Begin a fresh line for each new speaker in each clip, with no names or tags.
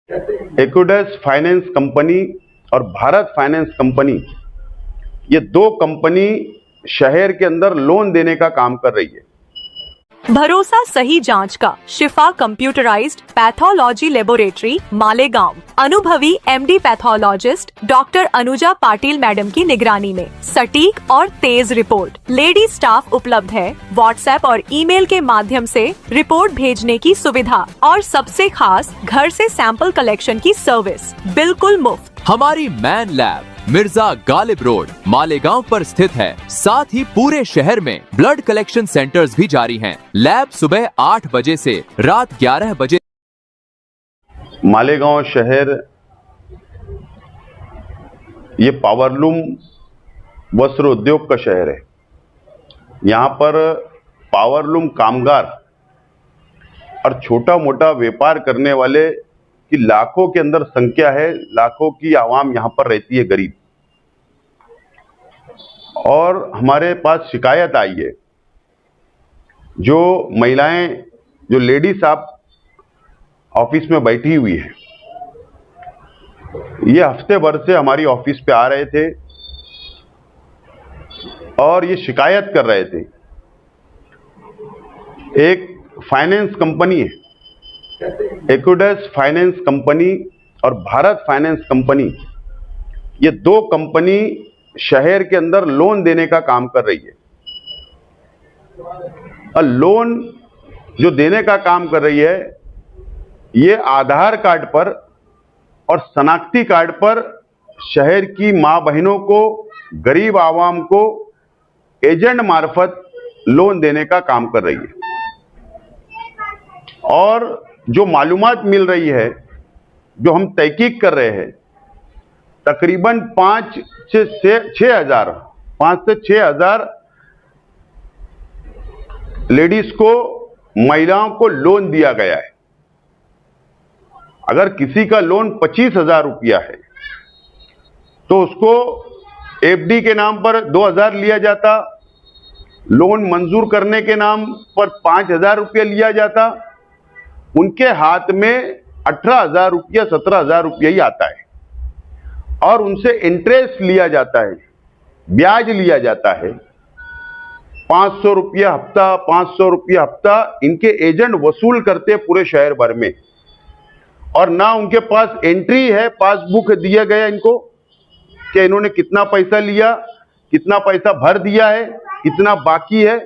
एक्विडस finance company और Bharat finance company, ये दो कंपनी शहर के अंदर लोन देने का काम कर रही है।
भरोसा सही जांच का शिफा कंप्यूटराइज्ड पैथोलॉजी लेबोरेटरी मालेगांव, अनुभवी MD pathologist doctor Anuja Patil madam की निगरानी में सटीक और तेज रिपोर्ट, लेडी स्टाफ उपलब्ध है। व्हाट्सएप और ईमेल के माध्यम से रिपोर्ट भेजने की सुविधा और सबसे खास घर से सैंपल कलेक्शन की सर्विस बिल्कुल मुफ्त।
हमारी man lab Mirza Ghalib road Malegaon पर स्थित है। साथ ही पूरे शहर में ब्लड कलेक्शन सेंटर्स भी जारी हैं। लैब सुबह 8 बजे से रात 11 बजे।
मालेगांव शहर ये पावरलूम वस्त्र उद्योग का शहर है। यहाँ पर पावरलूम कामगार और छोटा मोटा व्यापार करने वाले की लाखों के अंदर संख्या है। लाखों की आवाम यहाँ पर रहती है, गरीब। और हमारे पास शिकायत आई है, जो महिलाएं, जो लेडीज आप ऑफिस में बैठी हुई है, ये हफ्ते भर से हमारी ऑफिस पे आ रहे थे और ये शिकायत कर रहे थे। एक फाइनेंस कंपनी है, एक्विडस फाइनेंस कंपनी और भारत फाइनेंस कंपनी, ये दो कंपनी शहर के अंदर लोन देने का काम कर रही है। और लोन जो देने का काम कर रही है, ये आधार कार्ड पर और शनाख्ती कार्ड पर शहर की मां बहनों को, गरीब आवाम को एजेंट मार्फत लोन देने का काम कर रही है। और जो मालूमात मिल रही है, जो हम तहकीक कर रहे हैं, तकरीबन 5 से 6 हजार लेडीज को, महिलाओं को लोन दिया गया है। अगर किसी का लोन 25,000 रुपया है तो उसको एफडी के नाम पर 2,000 लिया जाता, लोन मंजूर करने के नाम पर 5,000 रुपया लिया जाता। उनके हाथ में 18,000 रुपया, 17,000 रुपया ही आता है और उनसे इंटरेस्ट लिया जाता है, ब्याज लिया जाता है। 500 रुपया हफ्ता, 500 रुपया हफ्ता इनके एजेंट वसूल करते हैं पूरे शहर भर में। और ना उनके पास एंट्री है, पासबुक दिया गया इनको कि इन्होंने कितना पैसा लिया, कितना पैसा भर दिया है, कितना बाकी है,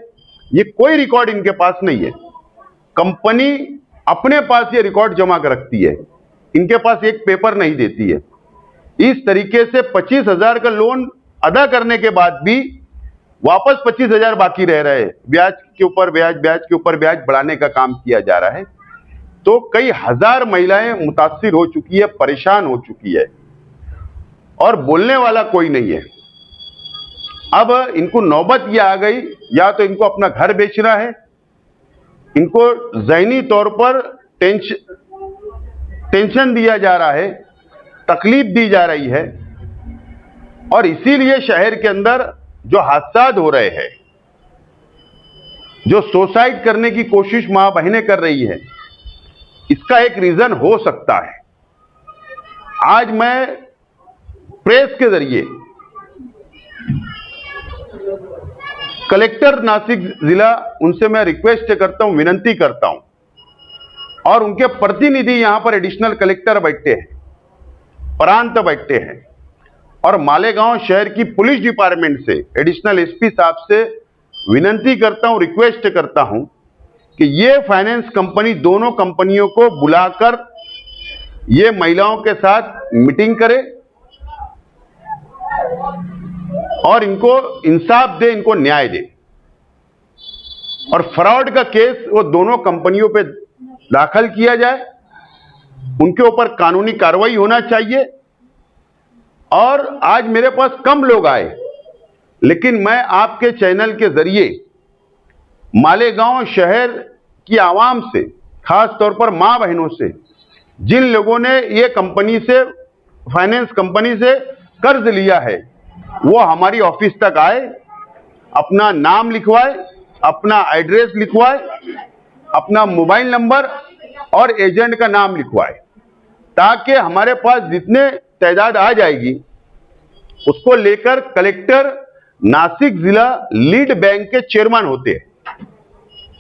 ये कोई रिकॉर्ड इनके पास नहीं है। कंपनी अपने पास ये रिकॉर्ड जमा कर रखती है, इनके पास एक पेपर नहीं देती है। इस तरीके से 25,000 का लोन अदा करने के बाद भी वापस 25,000 बाकी रह रहे हैं। ब्याज के ऊपर ब्याज, ब्याज के ऊपर ब्याज बढ़ाने का काम किया जा रहा है। तो कई हजार महिलाएं मुतासिर हो चुकी है, परेशान हो चुकी है और बोलने वाला कोई नहीं है। अब इनको नौबत ये आ गई, या तो इनको अपना घर बेचना है, इनको ज़हनी तौर पर टेंशन दिया जा रहा है, तकलीफ दी जा रही है। और इसीलिए शहर के अंदर जो हादसा हो रहे हैं, जो सुसाइड करने की कोशिश मां बहनें कर रही है, इसका एक रीजन हो सकता है। आज मैं प्रेस के जरिए कलेक्टर नासिक जिला, उनसे मैं रिक्वेस्ट करता हूं, विनती करता हूं, और उनके प्रतिनिधि यहां पर एडिशनल कलेक्टर बैठे हैं, प्रांत बैठे हैं, और मालेगांव शहर की पुलिस डिपार्टमेंट से एडिशनल एसपी साहब से विनती करता हूं, रिक्वेस्ट करता हूं कि ये फाइनेंस कंपनी, दोनों कंपनियों को बुलाकर ये महिलाओं के साथ मीटिंग करे और इनको इंसाफ दे, इनको न्याय दे। और फ्रॉड का केस वो दोनों कंपनियों पे दाखिल किया जाए, उनके ऊपर कानूनी कार्रवाई होना चाहिए। और आज मेरे पास कम लोग आए, लेकिन मैं आपके चैनल के जरिए मालेगांव शहर की आवाम से, खास तौर पर मां बहनों से, जिन लोगों ने ये कंपनी से, फाइनेंस कंपनी से कर्ज लिया है, वो हमारी ऑफिस तक आए, अपना नाम लिखवाए, अपना एड्रेस लिखवाए, अपना मोबाइल नंबर और एजेंट का नाम लिखवाए। ताकि हमारे पास जितने तादाद आ जाएगी उसको लेकर कलेक्टर नासिक जिला लीड बैंक के चेयरमैन होते हैं,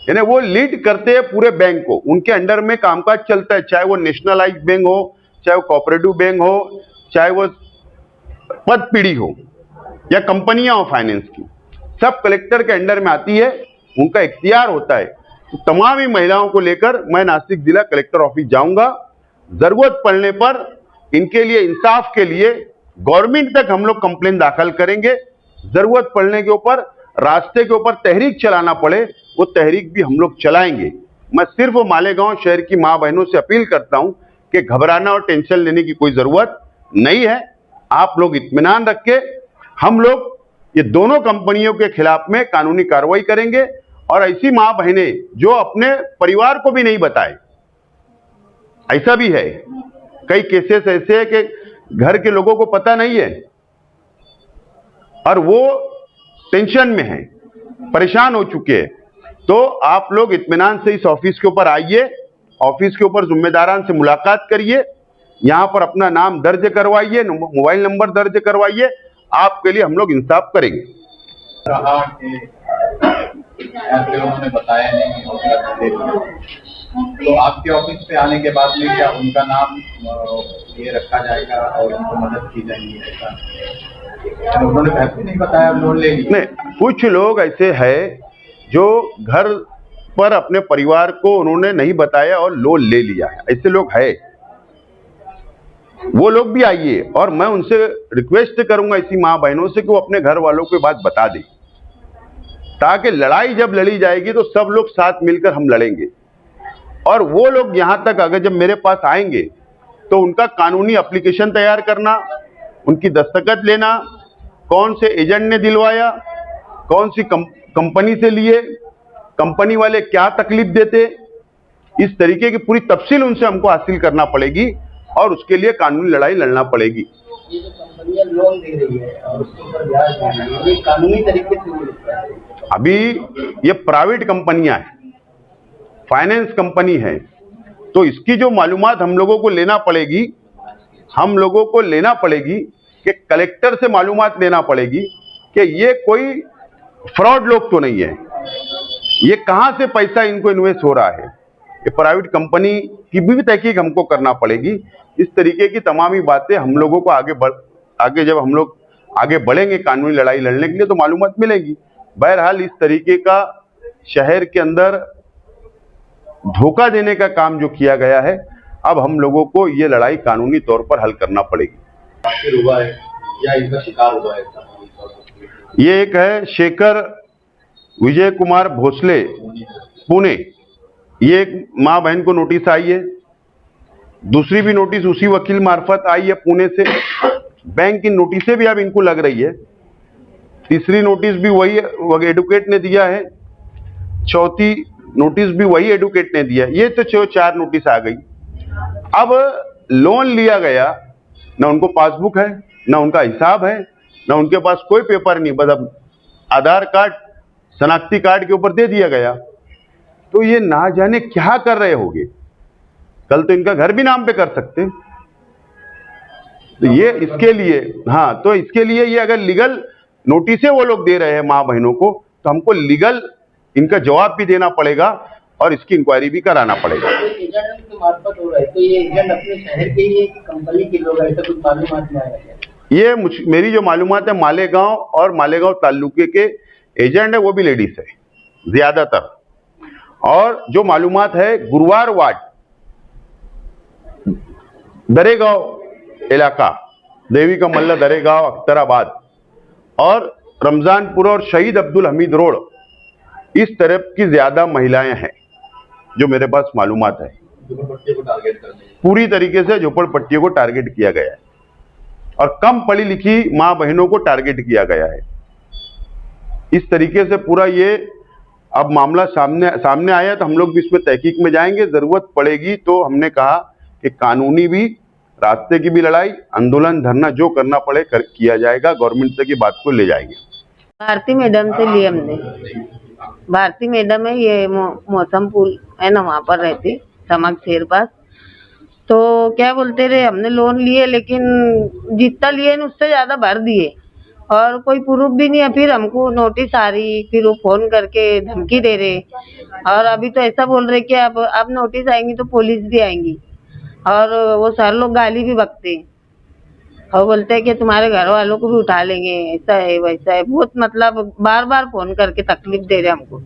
यानी वो लीड करते हैं पूरे बैंक को, उनके अंडर में कामकाज चलता है, चाहे वो नेशनलाइज्ड बैंक हो, चाहे वो कोऑपरेटिव बैंक हो, चाहे वो पदपीढ़ी हो या कंपनियां हो फाइनेंस की, सब कलेक्टर के अंडर में आती है, उनका इख्तियार होता है। तो तमाम ही महिलाओं को लेकर मैं नासिक जिला कलेक्टर ऑफिस जाऊंगा, जरूरत पड़ने पर इनके लिए इंसाफ के लिए गवर्नमेंट तक हम लोग कंप्लेन दाखिल करेंगे, जरूरत पड़ने के ऊपर रास्ते के ऊपर तहरीक चलाना पड़े वो तहरीक भी हम लोग चलाएंगे। मैं सिर्फ मालेगांव शहर की मां बहनों से अपील करता हूं कि घबराना और टेंशन लेने की कोई जरूरत नहीं है, आप लोग इत्मीनान रख के हम लोग ये दोनों कंपनियों के खिलाफ में कानूनी कार्रवाई करेंगे। और ऐसी मां बहनें जो अपने परिवार को भी नहीं बताए, ऐसा भी है, कई केसेस ऐसे है कि घर के लोगों को पता नहीं है और वो टेंशन में है, परेशान हो चुके हैं, तो आप लोग इत्मीनान से इस ऑफिस के ऊपर आइए, ऑफिस के ऊपर जिम्मेदारान से मुलाकात करिए, यहां पर अपना नाम दर्ज करवाइए, मोबाइल नंबर दर्ज करवाइए, आपके लिए हम लोग इंसाफ करेंगे।
रहा कि ऐसे उन्होंने बताया नहीं तो आपके ऑफिस पे आने के बाद में क्या उनका नाम ये रखा जाएगा और उनको मदद की जाएगी? ऐसा उन्होंने पहले नहीं बताया, लोन ले लिया?
नहीं, कुछ लोग ऐसे हैं जो घर पर अपने परिवार को उन्होंने नहीं बताया और लोन ले लिया है, ऐसे लोग हैं, वो लोग भी आइए और मैं उनसे रिक्वेस्ट करूंगा ऐसी मां बहनों से कि वो अपने घर वालों को बात बता दें, ताकि लड़ाई जब लड़ी जाएगी तो सब लोग साथ मिलकर हम लड़ेंगे। और वो लोग यहां तक अगर जब मेरे पास आएंगे तो उनका कानूनी एप्लीकेशन तैयार करना, उनकी दस्तखत लेना, कौन से एजेंट ने दिलवाया, कौन सी कंपनी से लिए, कंपनी वाले क्या तकलीफ देते, इस तरीके की पूरी तफसील उनसे हमको हासिल करना पड़ेगी और उसके लिए कानूनी लड़ाई लड़ना पड़ेगी।
ये जो कंपनियां लोन दे रही है और उसके ऊपर ब्याज दे रही है, ये कानूनी तरीके से नहीं होता है?
अभी ये प्राइवेट कंपनियां हैं, फाइनेंस कंपनी है, तो इसकी जो मालूमात हम लोगों को लेना पड़ेगी, हम लोगों को लेना पड़ेगी कि कलेक्टर से मालूमात लेना पड़ेगी कि ये कोई फ्रॉड लोग तो नहीं है, ये कहां से पैसा इनको इन्वेस्ट हो रहा है, ये प्राइवेट कंपनी की भी तहकीक हमको करना पड़ेगी। इस तरीके की तमाम ही बातें हम लोगों को आगे जब हम लोग आगे बढ़ेंगे कानूनी लड़ाई लड़ने के लिए तो मालूमात मिलेगी। बहरहाल इस तरीके का शहर के अंदर धोखा देने का काम जो किया गया है, अब हम लोगों को ये लड़ाई कानूनी तौर पर हल करना पड़ेगी।
आखिर हुआ है या इनका शिकार हुआ है?
ये एक है शेखर विजय कुमार भोसले पुणे, ये एक मां बहन को नोटिस आई है, दूसरी भी नोटिस उसी वकील मार्फत आई है पुणे से, बैंक की नोटिसें भी अब इनको लग रही है, तीसरी नोटिस भी वही एडवोकेट ने दिया है, चौथी नोटिस भी वही एडवोकेट ने दिया, ये तो 4 नोटिस आ गई। अब लोन लिया गया, ना उनको पासबुक है, ना उनका हिसाब है, ना उनके पास कोई पेपर नहीं, बस अब आधार कार्ड शनाख्ती कार्ड के ऊपर दे दिया गया, तो ये ना जाने क्या कर रहे होंगे, कल तो इनका घर भी नाम पे कर सकते। तो ये इसके लिए, हाँ, तो इसके लिए ये अगर लीगल नोटिसें वो लोग दे रहे हैं मां बहनों को, तो हमको लीगल इनका जवाब भी देना पड़ेगा और इसकी इंक्वायरी भी कराना पड़ेगा।
तो एजेंट के मार्फत हो रहा है, तो ये एजेंट अपने शहर के ही कंपनी के लोग, ऐसा कुछ मालूमात में आया है?
ये मेरी जो मालूमात है मालेगांव और मालेगांव तालुके के एजेंट है वो भी लेडीज है ज्यादातर, और जो मालूमात है गुरुवार वार्ड दरेगांव इलाका, देवी का मल्ला दरेगांव अख्तराबाद और रमजानपुर और शहीद अब्दुल हमीद रोड, इस तरफ की ज्यादा महिलाएं हैं जो मेरे पास मालूमात है।
झोपड़पट्टी को टारगेट करने
पूरी तरीके से झोपड़पट्टियों को टारगेट किया गया है और कम पढ़ी लिखी मां बहनों को टारगेट किया गया है। इस तरीके से पूरा ये अब मामला सामने आया, तो हम लोग भी इसमें तहकीक में जाएंगे, जरूरत पड़ेगी तो हमने कहा कि कानूनी भी रास्ते की भी लड़ाई, आंदोलन, धरना जो करना पड़े किया जाएगा, गवर्नमेंट तक की बात को ले जाएंगे।
भारती मैडम से लिए हमने, भारती मैडम है, ये मौसम पुल है ना, वहाँ पर रहती समक शेर पास, तो क्या बोलते रहे, हमने लोन लिए लेकिन जितना लिए न उससे ज्यादा भर दिए और कोई प्रूफ भी नहीं है। फिर हमको नोटिस आ रही, फिर वो फोन करके धमकी दे रहे और अभी तो ऐसा बोल रहे कि अब नोटिस आएंगी तो पुलिस भी आएंगी और वो सर लोग गाली भी बकते हैं और बोलते हैं कि तुम्हारे घर वालों को भी उठा लेंगे, ऐसा है वैसा है। बहुत मतलब बार बार फोन करके तकलीफ दे रहे हमको,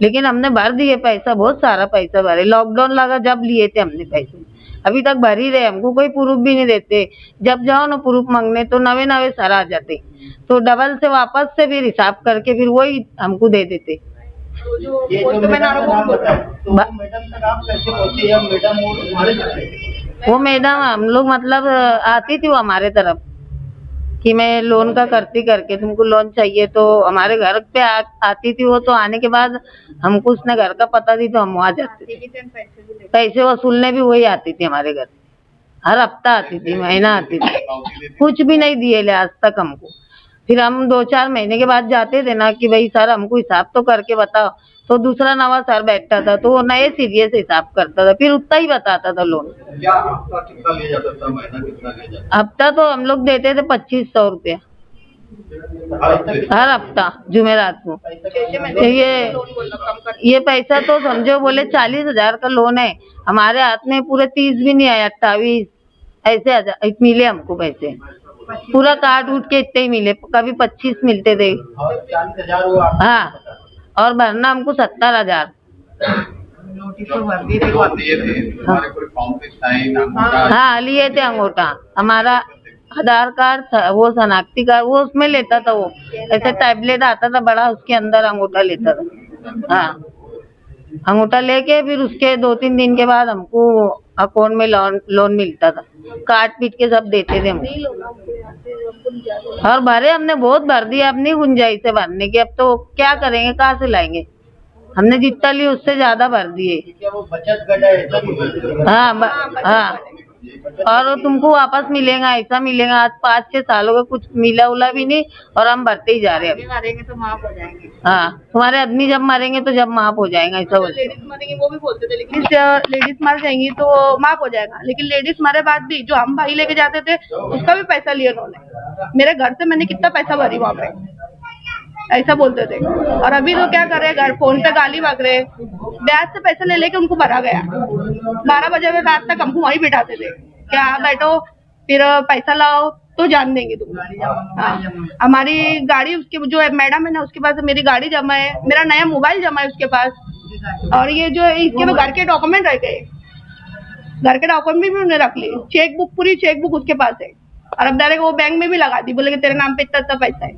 लेकिन हमने भर दिए पैसा, बहुत सारा पैसा भरे। लॉकडाउन लगा जब लिए थे हमने पैसे, अभी तक भर ही रहे। हमको कोई प्रूफ भी नहीं देते, जब जाओ ना प्रूफ मांगने तो नवे नवे सर आ जाते, तो डबल से वापस से फिर हिसाब करके फिर वही हमको दे देते।
ये जो मैडम का नाम बताया, तो मैडम का नाम कैसे बोलती है मैडम? वो तुम्हारे घर पे
वो मैडम हम लोग मतलब आती थी वो हमारे तरफ कि मैं लोन का करती करके तुमको लोन चाहिए, तो हमारे घर पे आती थी वो। तो आने के बाद हमको उसने घर का पता दी तो हम वहाँ जाते थे। पैसे वसूलने भी वही आती थी हमारे घर, हर हफ्ता आती थी, महीना आती थी, कुछ भी नहीं दिए ले आज तक हमको। फिर हम 2-4 महीने के बाद जाते थे ना कि भाई सर हमको हिसाब तो करके बताओ, तो दूसरा नवा सर बैठता था तो वो नए सिरे से हिसाब करता था, फिर उतना ही बताता था लोन।
क्या हफ्ता कितना ले जाता था, महीना कितना ले जाता
हफ्ता तो हम लोग देते थे 2500 रुपया
था?
हर हफ्ता जुमेरात को। तो ये पैसा तो समझो बोले 40,000 का लोन है, हमारे हाथ में पूरे 30 भी नहीं आया, 28 ऐसे मिले हमको पैसे, पूरा काट उठ के इतने ही मिले, कभी 25 मिलते थे।
और 40,000 वो आप
हाँ, और भरना हमको 70,000।
नोटिस तो भर दी थी।
दिए थे तुम्हारे कोई फॉर्म पे साइन अंगूठा?
हाँ लिए थे अंगूठा, हमारा आधार कार्ड वो शनाख्ती कार्ड वो उसमें लेता था, वो ऐसे टैबलेट आता था बड़ा, उसके अंदर अंगूठा लेता था। हाँ, अंगूठा लेके फिर उसके 2-3 दिन के बाद हमको अकाउंट में लोन मिलता था, काट पीट के सब देते थे हमको। और भरे हमने बहुत भर दिया, अब नहीं गुंजाइश है भरने की, अब तो क्या करेंगे, कहाँ से लाएंगे। हमने जितना लिया उससे ज्यादा भर दिए।
क्या वो बचत गट है ऐसा भी बोलते हैं?
हाँ, और वो तुमको वापस मिलेगा, ऐसा मिलेगा। आज 5-6 सालों का कुछ मिला उला भी नहीं और हम भरते ही जा रहे हैं।
मरेंगे तो माफ हो जाएंगे।
हाँ, तुम्हारे आदमी जब मरेंगे तो जब माफ हो जाएगा, ऐसा बोलते।
लेडीज मरेंगी वो भी बोलते थे, लेकिन लेडीज मर जाएंगी तो माफ हो जाएगा, लेकिन लेडीज मरे बाद भी जो हम भाई लेके जाते थे उसका भी पैसा लिया उन्होंने। मेरे घर से मैंने कितना पैसा भरी वहाँ पे, ऐसा बोलते थे। और अभी तो क्या कर रहे हैं, घर फोन पे गाली बक रहे, ब्याज से पैसा ले लेके उनको भरा गया। 12 बजे रात तक हमको वहीं बिठाते थे, क्या बैठो फिर पैसा लाओ तो जान देंगे तुम। हमारी गाड़ी उसके जो मैडम है ना उसके पास मेरी गाड़ी जमा है, मेरा नया मोबाइल जमा है उसके पास, और ये जो इसके घर के डॉक्यूमेंट रह गए, घर के डॉक्यूमेंट भी उन्होंने रख लिए, चेकबुक पूरी चेकबुक उसके पास है, और अब डायरेक्ट वो बैंक में भी लगा दी, बोले कि तेरे नाम पे इतना इतना पैसा है।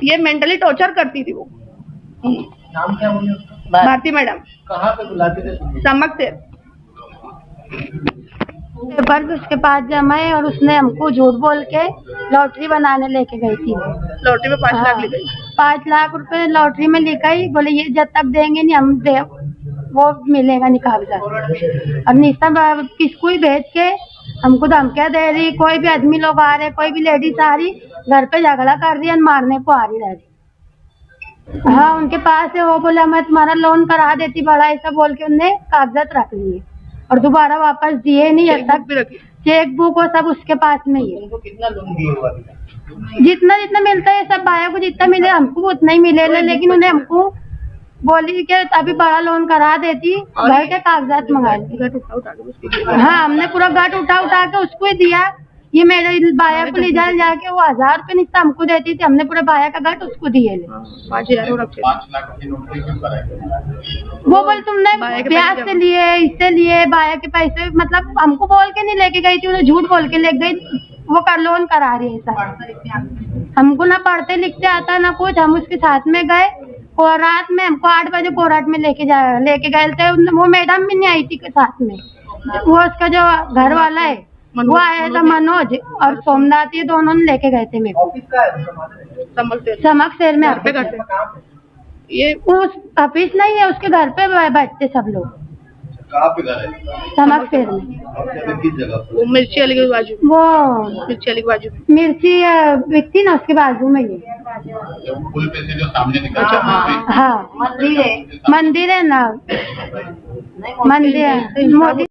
ये मेंटली टॉर्चर करती थी वो।
नाम क्या बोले उसका?
भारती मैडम।
कहाँ पे बुलाते थे?
समक से
पेपर भी उसके पास जमा है और उसने हमको झूठ बोल के लॉटरी बनाने लेके गई थी।
लॉटरी में 5 लाख ले गई।
5 लाख रुपए लॉटरी में लिखा ही, बोले ये जब तक देंगे नहीं हम दे वो मिलेगा नहीं कागजात। और निशा किसको ही भेज के हमको धमकियां दे रही, कोई भी आदमी लोग आ रहे, कोई भी लेडीज आ रही, घर पे झगड़ा कर रही है, मारने को आ रही रह रही। हाँ, उनके पास है, वो बोला मैं तुम्हारा लोन करा देती बड़ा, ऐसा बोल के उनने कागजात रख लिए और दोबारा वापस दिए नहीं। अब तक चेकबुक वो सब उसके पास में ही है।
उनको कितना लोन दिए हुआ?
जितना जितना मिलता है सब भाइयों को जितना मिले हमको उतना ही मिलेगा, लेकिन उन्हें हमको बोली कि अभी बड़ा लोन करा देती, घर के कागजात मंगा ली। हाँ, हमने पूरा गट उठा के उसको ही दिया। ये मेरे बाया को ले जाके वो 1000 रुपए निश्चित हमको देती थी, हमने पूरा बाया का गट उसको दिए।
5 लाख की नौकरी क्यों कराई?
वो बोल तुमने ब्याज से लिए, इससे लिए, बाया के पैसे, मतलब हमको बोल के नहीं लेके गई थी, उन्हें झूठ बोल के ले गई। वो लोन करा रही है सर, हमको ना पढ़ते लिखते आता ना कुछ। हम उसके साथ में गए और रात में हमको 8 बजे कोर्ट में लेके गए थे। वो मैडम भी नहीं आई थी के साथ में, वो उसका जो घर वाला है वो आया था मनोज और सोमनाथ, ये दोनों ने लेके गए थे मेरे को समक शहर में। ये उस ऑफिस नहीं है, उसके घर पे बैठते सब लोग।
कहाँ पे घर है?
समक शहर में।
किस जगह पे?
वो मिर्ची वाली के बाजू,
वो
मिर्ची वाली के बाजू में,
मिर्ची बिकती ना उसके बाजू में ये।
पुल पे से जो सामने निकलता है?
हाँ, मंदिर है ना, मंदिर है मोदी।